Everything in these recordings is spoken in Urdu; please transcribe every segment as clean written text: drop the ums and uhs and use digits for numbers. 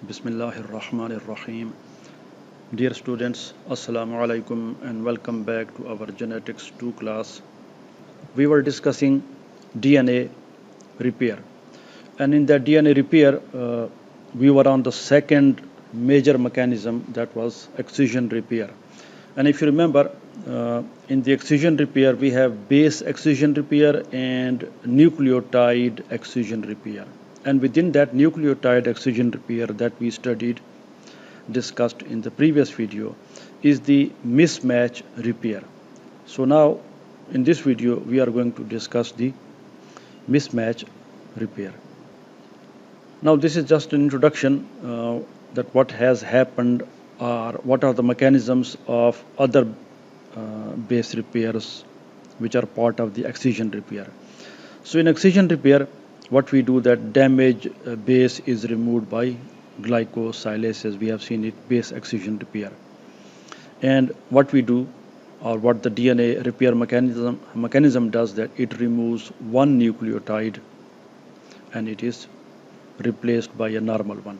Bismillahirrahmanirrahim. Dear students, Assalamu alaikum and welcome back to our Genetics 2 class. We were discussing DNA repair. And in that DNA repair, we were on the second major mechanism, that was excision repair. And if you remember, in the excision repair, we have base excision repair and nucleotide excision repair. And within that nucleotide excision repair that we discussed in the previous video, is the mismatch repair. So now in this video we are going to discuss the mismatch repair. Now this is just an introduction that what has happened or what are the mechanisms of other base repairs which are part of the excision repair. So in excision repair, what we do, that damaged base is removed by glycosylation. We have seen it, base excision repair. And what we do, or what the DNA repair mechanism does, that it removes one nucleotide and it is replaced by a normal one.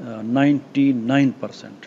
99%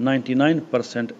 99%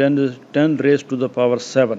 10⁻⁷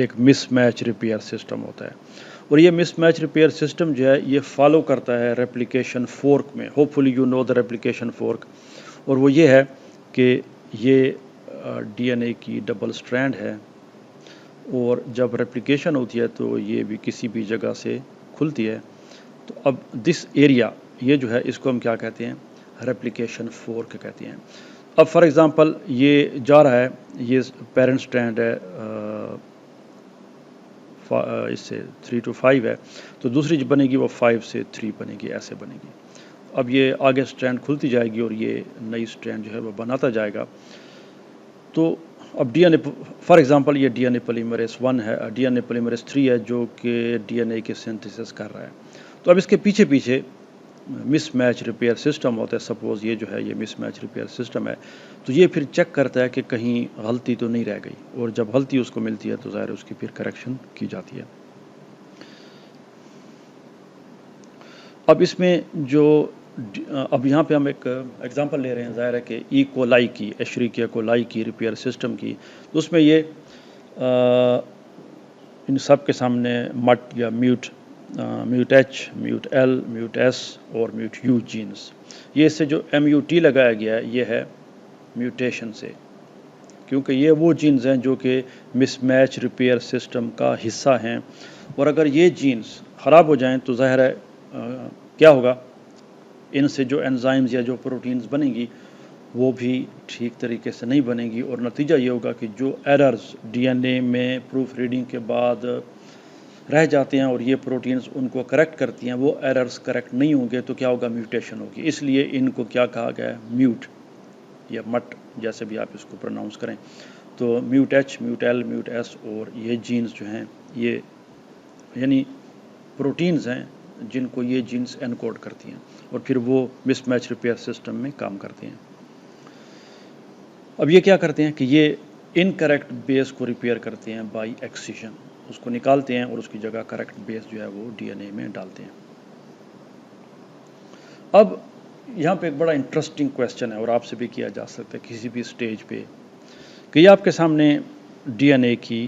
ایک مس میچ ریپیئر سسٹم ہوتا ہے، اور یہ مس میچ ریپیئر سسٹم جو ہے یہ فالو کرتا ہے ریپلیکیشن فورک میں. Hopefully you know the replication fork, اور وہ یہ ہے کہ یہ ڈی این اے کی ڈبل اسٹرینڈ ہے، اور جب ریپلیکیشن ہوتی ہے تو یہ بھی کسی بھی جگہ سے کھلتی ہے. تو اب دس ایریا یہ جو ہے اس کو ہم کیا کہتے ہیں؟ ریپلیکیشن فورک کہتے ہیں. اب فار ایگزامپل یہ جا رہا ہے، یہ پیرنٹ اسٹرینڈ ہے اس سے 3 to 5 ہے، تو دوسری جو بنے گی وہ 5 سے 3 بنے گی، ایسے بنے گی. اب یہ آگے اسٹرینڈ کھلتی جائے گی اور یہ نئی اسٹرینڈ جو ہے وہ بناتا جائے گا. تو اب D N A for example یہ ڈی این اے پولیمریز 1 ہے، ڈی این اے پولیمریز 3 ہے جو کہ ڈی این اے کے سنتھیسس کر رہا ہے. تو اب اس کے پیچھے پیچھے مس میچ ریپیئر سسٹم ہوتا ہے. سپوز یہ جو ہے یہ مس میچ ریپیئر سسٹم ہے، تو یہ پھر چیک کرتا ہے کہ کہیں غلطی تو نہیں رہ گئی، اور جب غلطی اس کو ملتی ہے تو ظاہر اس کی پھر کریکشن کی جاتی ہے. اب اس میں جو اب یہاں پہ ہم ایک ایگزامپل لے رہے ہیں، ظاہر ہے کہ ای کولائی کی، ایشریکیا کولائی کی ریپیئر سسٹم کی. تو اس میں یہ ان سب کے سامنے مٹ یا mute H, mute L, mute S اور میوٹ یو جینز، یہ اس سے جو ایم یو ٹی لگایا گیا ہے یہ ہے میوٹیشن سے، کیونکہ یہ وہ جینز ہیں جو کہ مس میچ ریپیئر سسٹم کا حصہ ہیں. اور اگر یہ جینز خراب ہو جائیں تو ظاہر ہے کیا ہوگا، ان سے جو انزائمز یا جو پروٹینز بنیں گی وہ بھی ٹھیک طریقے سے نہیں بنے گی، اور نتیجہ یہ ہوگا کہ جو ایررز ڈی این اے میں پروف ریڈنگ کے بعد رہ جاتے ہیں اور یہ پروٹینز ان کو کریکٹ کرتی ہیں، وہ ایررز کریکٹ نہیں ہوں گے تو کیا ہوگا، میوٹیشن ہوگی. اس لیے ان کو کیا کہا گیا ہے، میوٹ یا مٹ، جیسے بھی آپ اس کو پروناؤنس کریں. تو mute H, mute L, mute S اور یہ جینز جو ہیں یہ یعنی پروٹینز ہیں جن کو یہ جینز انکوڈ کرتی ہیں، اور پھر وہ مس میچ ریپیئر سسٹم میں کام کرتے ہیں. اب یہ کیا کرتے ہیں کہ یہ انکریکٹ بیس کو ریپیئر کرتے ہیں بائی ایکسیشن، اس کو نکالتے ہیں اور اس کی جگہ کریکٹ بیس جو ہے وہ ڈی این اے میں ڈالتے ہیں. اب یہاں پہ ایک بڑا انٹرسٹنگ کویسچن ہے، اور آپ سے بھی کیا جا سکتا ہے کسی بھی سٹیج پہ، کہ یہ آپ کے سامنے ڈی این اے کی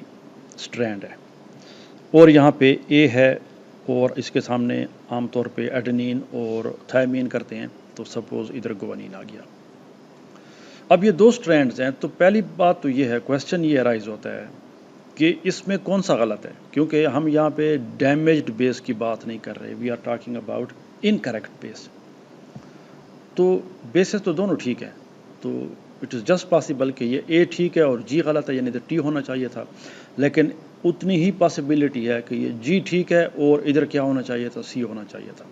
سٹرینڈ ہے، اور یہاں پہ اے ہے، اور اس کے سامنے عام طور پہ ایڈنین اور تھائمین کرتے ہیں، تو سپوز ادھر گوانین آ گیا. اب یہ دو سٹرینڈز ہیں، تو پہلی بات تو یہ ہے، کویسچن یہ ارائز ہوتا ہے کہ اس میں کون سا غلط ہے، کیونکہ ہم یہاں پہ ڈیمیجڈ بیس کی بات نہیں کر رہے، we are talking about incorrect base. تو بیسز تو دونوں ٹھیک ہیں، تو اٹ از جسٹ پاسبل کہ یہ اے ٹھیک ہے اور جی غلط ہے، یعنی ادھر ٹی ہونا چاہیے تھا. لیکن اتنی ہی پاسبلٹی ہے کہ یہ جی ٹھیک ہے اور ادھر کیا ہونا چاہیے تھا، سی ہونا چاہیے تھا.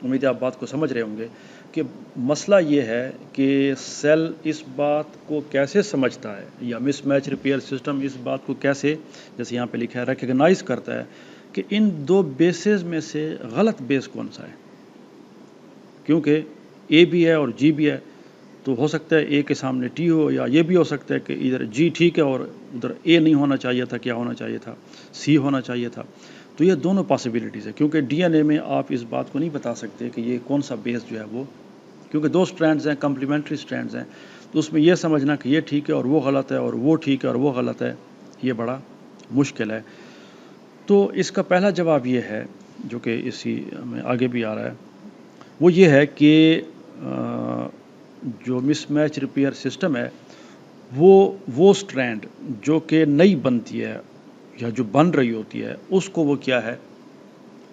امید ہے آپ بات کو سمجھ رہے ہوں گے کہ مسئلہ یہ ہے کہ سیل اس بات کو کیسے سمجھتا ہے، یا مس میچ ریپیئر سسٹم اس بات کو کیسے، جیسے یہاں پہ لکھا ہے، ریکگنائز کرتا ہے کہ ان دو بیسز میں سے غلط بیس کون سا ہے. کیونکہ اے بھی ہے اور جی بھی ہے، تو ہو سکتا ہے اے کے سامنے ٹی ہو، یا یہ بھی ہو سکتا ہے کہ ادھر جی ٹھیک ہے اور ادھر اے نہیں ہونا چاہیے تھا، کیا ہونا چاہیے تھا، سی ہونا چاہیے تھا. تو یہ دونوں پاسبلٹیز ہے، کیونکہ ڈی این اے میں آپ اس بات کو نہیں بتا سکتے کہ یہ کون سا بیس جو ہے وہ، کیونکہ دو سٹرینڈز ہیں، کمپلیمنٹری سٹرینڈز ہیں، تو اس میں یہ سمجھنا کہ یہ ٹھیک ہے اور وہ غلط ہے، اور وہ ٹھیک ہے اور وہ غلط ہے، یہ بڑا مشکل ہے. تو اس کا پہلا جواب یہ ہے، جو کہ اسی میں آگے بھی آ رہا ہے، وہ یہ ہے کہ جو مس میچ ریپیئر سسٹم ہے وہ سٹرینڈ جو کہ نئی بنتی ہے یا جو بن رہی ہوتی ہے، اس کو وہ کیا ہے،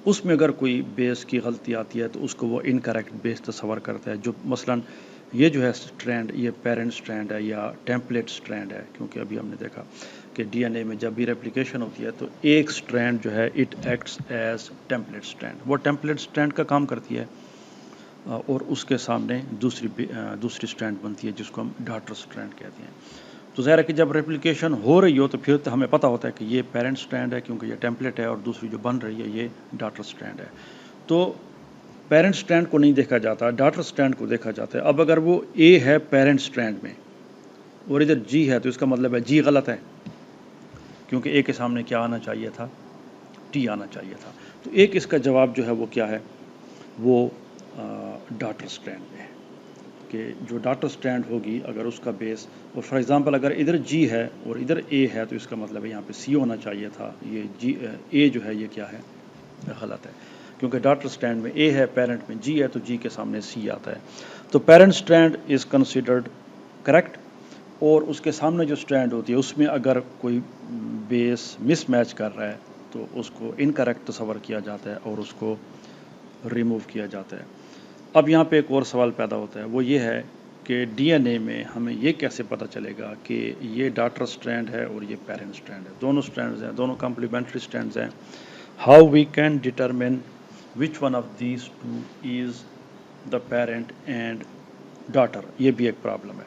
اس میں اگر کوئی بیس کی غلطی آتی ہے تو اس کو وہ انکریکٹ بیس تصور کرتا ہے. جو مثلا یہ جو ہے سٹرینڈ، یہ پیرنٹ سٹرینڈ ہے یا ٹیمپلیٹ سٹرینڈ ہے، کیونکہ ابھی ہم نے دیکھا کہ ڈی این اے میں جب بھی ریپلیکیشن ہوتی ہے تو ایک سٹرینڈ جو ہے it acts as template strand, وہ ٹیمپلیٹ سٹرینڈ کا کام کرتی ہے، اور اس کے سامنے دوسری سٹرینڈ بنتی ہے جس کو ہم ڈاٹر سٹرینڈ کہتے ہیں. تو ظاہر ہے کہ جب ریپلیکیشن ہو رہی ہو تو پھر تو ہمیں پتہ ہوتا ہے کہ یہ پیرنٹ سٹرینڈ ہے کیونکہ یہ ٹیمپلیٹ ہے، اور دوسری جو بن رہی ہے یہ ڈاٹر سٹرینڈ ہے. تو پیرنٹ سٹرینڈ کو نہیں دیکھا جاتا، ڈاٹر سٹرینڈ کو دیکھا جاتا ہے. اب اگر وہ اے ہے پیرنٹ سٹرینڈ میں اور ادھر جی ہے، تو اس کا مطلب ہے جی غلط ہے، کیونکہ اے کے سامنے کیا آنا چاہیے تھا، ٹی آنا چاہیے تھا. تو ایک اس کا جواب جو ہے وہ کیا ہے، وہ ڈاٹر سٹرینڈ میں ہے. کہ جو ڈاٹر سٹرینڈ ہوگی اگر اس کا بیس، اور فار ایگزامپل اگر ادھر جی ہے اور ادھر اے ہے تو اس کا مطلب ہے یہاں پہ سی ہونا چاہیے تھا. یہ جی اے جو ہے یہ کیا ہے، غلط ہے، کیونکہ ڈاٹر سٹرینڈ میں اے ہے، پیرنٹ میں جی ہے، تو جی کے سامنے سی آتا ہے. تو parent strand is considered correct, اور اس کے سامنے جو سٹرینڈ ہوتی ہے اس میں اگر کوئی بیس مس میچ کر رہا ہے تو اس کو انکریکٹ تصور کیا جاتا ہے اور اس کو ریموو کیا جاتا ہے. اب یہاں پہ ایک اور سوال پیدا ہوتا ہے، وہ یہ ہے کہ ڈی این اے میں ہمیں یہ کیسے پتہ چلے گا کہ یہ ڈاٹر سٹرینڈ ہے اور یہ پیرنٹ سٹرینڈ ہے. دونوں سٹرینڈز ہیں، دونوں کمپلیمنٹری سٹرینڈز ہیں. How we can determine which one of these two is the parent and daughter, یہ بھی ایک پرابلم ہے.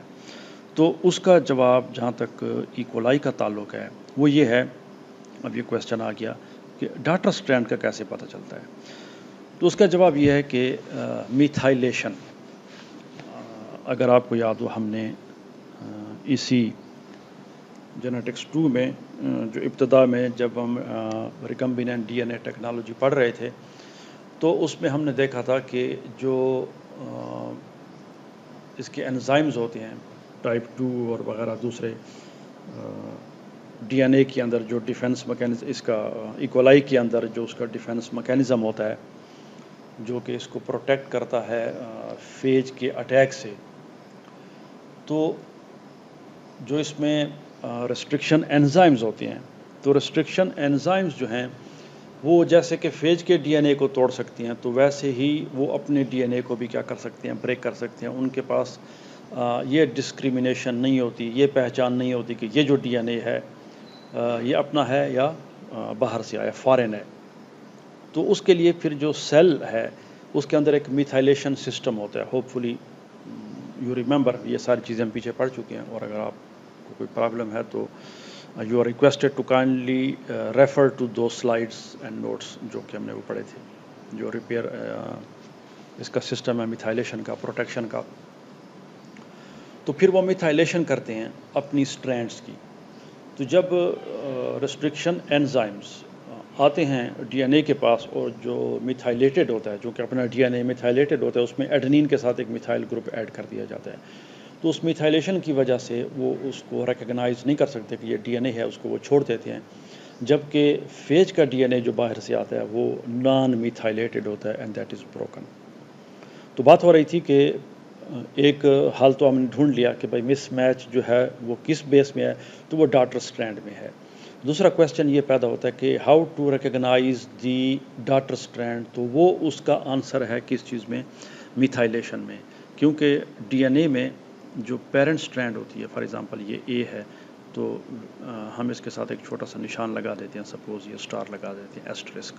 تو اس کا جواب جہاں تک ایکولائی کا تعلق ہے وہ یہ ہے، اب یہ کویسچن آ گیا کہ ڈاٹر سٹرینڈ کا کیسے پتہ چلتا ہے. تو اس کا جواب یہ ہے کہ میتھائلیشن، اگر آپ کو یاد ہو ہم نے اسی جینیٹکس 2 میں جو ابتدا میں جب ہم ریکمبیننٹ ڈی این اے ٹیکنالوجی پڑھ رہے تھے تو اس میں ہم نے دیکھا تھا کہ جو اس کے انزائمز ہوتے ہیں ٹائپ 2 اور وغیرہ دوسرے ڈی این اے کے اندر جو ڈیفینس میکینزم، اس کا ایکولائی کے اندر جو اس کا ڈیفینس میکینزم ہوتا ہے جو کہ اس کو پروٹیکٹ کرتا ہے فیج کے اٹیک سے، تو جو اس میں ریسٹرکشن انزائمز ہوتے ہیں، تو ریسٹرکشن انزائمز جو ہیں وہ جیسے کہ فیج کے ڈی این اے کو توڑ سکتی ہیں تو ویسے ہی وہ اپنے ڈی این اے کو بھی کیا کر سکتے ہیں، بریک کر سکتے ہیں. ان کے پاس یہ ڈسکریمنیشن نہیں ہوتی، یہ پہچان نہیں ہوتی کہ یہ جو ڈی این اے ہے یہ اپنا ہے یا باہر سے آیا، فارن ہے. تو اس کے لیے پھر جو سیل ہے اس کے اندر ایک میتھائلیشن سسٹم ہوتا ہے. ہوپ فلی یو ریممبر، یہ ساری چیزیں ہم پیچھے پڑھ چکے ہیں، اور اگر آپ کو کوئی پرابلم ہے تو you are requested to kindly refer to those slides and notes جو کہ ہم نے وہ پڑھے تھے، جو ریپیئر اس کا سسٹم ہے میتھائلیشن کا، پروٹیکشن کا. تو پھر وہ میتھائلیشن کرتے ہیں اپنی سٹرینڈز کی. تو جب ریسٹرکشن انزائمز آتے ہیں ڈی این اے کے پاس اور جو میتھائلیٹڈ ہوتا ہے، جو کہ اپنا ڈی این اے میتھائلیٹڈ ہوتا ہے، اس میں ایڈنین کے ساتھ ایک میتھائل گروپ ایڈ کر دیا جاتا ہے. تو اس میتھائلیشن کی وجہ سے وہ اس کو ریکگنائز نہیں کر سکتے کہ یہ ڈی این اے ہے، اس کو وہ چھوڑ دیتے ہیں. جبکہ فیج کا ڈی این اے جو باہر سے آتا ہے وہ نان میتھائلیٹڈ ہوتا ہے اینڈ دیٹ از بروکن. تو بات ہو رہی تھی کہ ایک حال تو ہم نے ڈھونڈ لیا کہ بھائی مس میچ جو ہے وہ کس بیس میں ہے، تو وہ ڈاٹر سٹرینڈ میں ہے. دوسرا کویسچن یہ پیدا ہوتا ہے کہ how to recognise the daughter strand, تو وہ اس کا آنسر ہے کس چیز میں، میتھائلیشن میں. کیونکہ ڈی این اے میں جو پیرنٹ سٹرینڈ ہوتی ہے، فار ایگزامپل یہ اے ہے تو ہم اس کے ساتھ ایک چھوٹا سا نشان لگا دیتے ہیں، سپوز یہ اسٹار لگا دیتے ہیں، ایسٹرسک.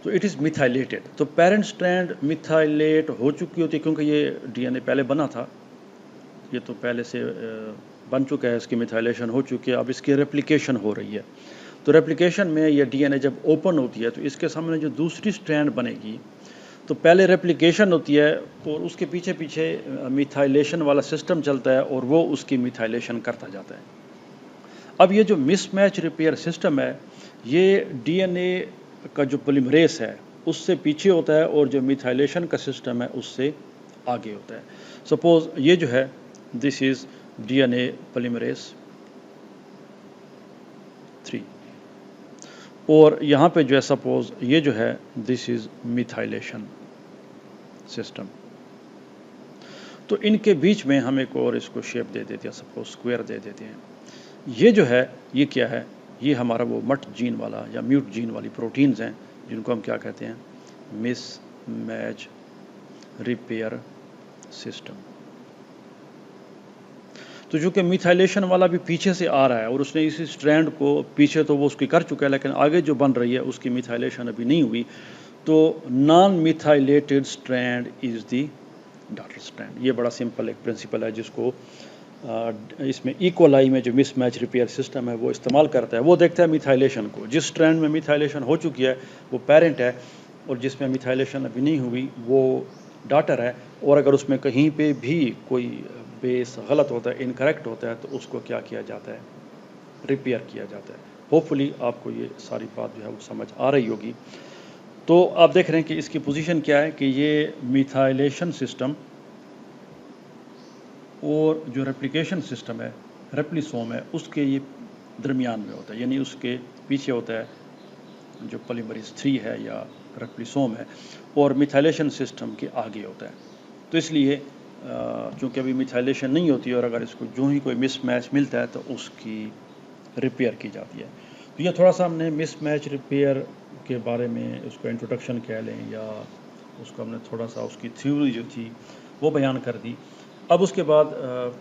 تو اٹ از میتھائلیٹڈ. تو پیرنٹ سٹرینڈ میتھائلیٹ ہو چکی ہوتی ہے کیونکہ یہ ڈی این اے پہلے بنا تھا، یہ تو پہلے سے بن چکا ہے، اس کی میتھائلیشن ہو چکی ہے. اب اس کی ریپلیکیشن ہو رہی ہے. تو ریپلیکیشن میں یہ ڈی این اے جب اوپن ہوتی ہے تو اس کے سامنے جو دوسری سٹرینڈ بنے گی تو پہلے ریپلیکیشن ہوتی ہے اور اس کے پیچھے پیچھے میتھائلیشن والا سسٹم چلتا ہے اور وہ اس کی میتھائلیشن کرتا جاتا ہے. اب یہ جو مس میچ ریپیئر سسٹم ہے یہ ڈی این اے کا جو پولیمریز ہے اس سے پیچھے ہوتا ہے اور جو میتھائلیشن کا سسٹم ہے اس سے آگے ہوتا ہے. سپوز یہ جو ہے دس از ڈی این اے پولیمریز 3 اور یہاں پہ جو ہے سپوز یہ جو ہے دس از میتھائلیشن سسٹم. تو ان کے بیچ میں ہم ایک اور اس کو شیپ دے دیتے ہیں، سپوز اسکوائر دے دیتے ہیں. یہ جو ہے یہ کیا ہے، یہ ہمارا وہ مٹ جین والا یا میوٹ جین والی پروٹینز ہیں جن کو ہم کیا کہتے ہیں، مس میچ ریپیئر سسٹم. تو جو کہ میتھائلیشن والا بھی پیچھے سے آ رہا ہے اور اس نے اسی سٹرینڈ کو پیچھے تو وہ اس کی کر چکا ہے لیکن آگے جو بن رہی ہے اس کی میتھائلیشن ابھی نہیں ہوئی. تو نان میتھائلیٹڈ سٹرینڈ از دی ڈاٹر سٹرینڈ. یہ بڑا سمپل ایک پرنسپل ہے جس کو اس میں ایکولائی میں جو مس میچ ریپیئر سسٹم ہے وہ استعمال کرتا ہے. وہ دیکھتا ہے میتھائلیشن کو، جس سٹرینڈ میں میتھائلیشن ہو چکی ہے وہ پیرنٹ ہے اور جس میں میتھائلیشن ابھی نہیں ہوئی وہ ڈاٹر ہے. اور اگر اس میں کہیں پہ بھی کوئی بیس غلط ہوتا ہے، انکریکٹ ہوتا ہے، تو اس کو کیا کیا جاتا ہے، ریپیئر کیا جاتا ہے. ہوپ فلی آپ کو یہ ساری بات جو ہے وہ سمجھ آ رہی ہوگی. تو آپ دیکھ رہے ہیں کہ اس کی پوزیشن کیا ہے کہ یہ میتھائلیشن سسٹم اور جو ریپلیکیشن سسٹم ہے ریپلیسوم ہے اس کے یہ درمیان میں ہوتا ہے، یعنی اس کے پیچھے ہوتا ہے جو پولیمریز 3 ہے یا ریپلیسوم ہے، اور میتھائلیشن سسٹم کے آگے ہوتا ہے. تو اس لیے چونکہ ابھی میتھائلیشن نہیں ہوتی اور اگر اس کو جو ہی کوئی مس میچ ملتا ہے تو اس کی ریپیئر کی جاتی ہے. تو یہ تھوڑا سا ہم نے مس میچ ریپیئر کے بارے میں اس کو انٹروڈکشن کہہ لیں یا اس کو ہم نے تھوڑا سا اس کی تھیوری جو تھی وہ بیان کر دی. اب اس کے بعد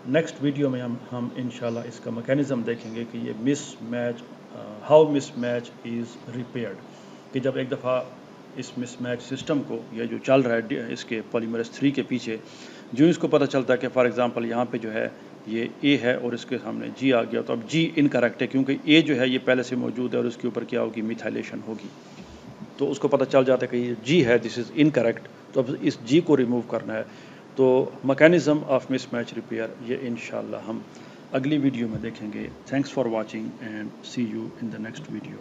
نیکسٹ ویڈیو میں ہم انشاءاللہ اس کا میکینزم دیکھیں گے کہ یہ mismatch how mismatch is repaired, کہ جب ایک دفعہ اس مس میچ سسٹم کو یہ جو چل رہا ہے اس کے پولیمریز 3 کے پیچھے، جو اس کو پتہ چلتا ہے کہ فار ایگزامپل یہاں پہ جو ہے یہ اے ہے اور اس کے سامنے جی آ گیا، تو اب جی انکریکٹ ہے کیونکہ اے جو ہے یہ پہلے سے موجود ہے اور اس کے اوپر کیا ہوگی، میتھائلیشن ہوگی. تو اس کو پتہ چل جاتا ہے کہ یہ جی ہے، دس از انکریکٹ، تو اب اس جی کو ریموو کرنا ہے. تو mechanism of mismatch repair یہ انشاءاللہ ہم اگلی ویڈیو میں دیکھیں گے. Thanks for watching and see you in the next video.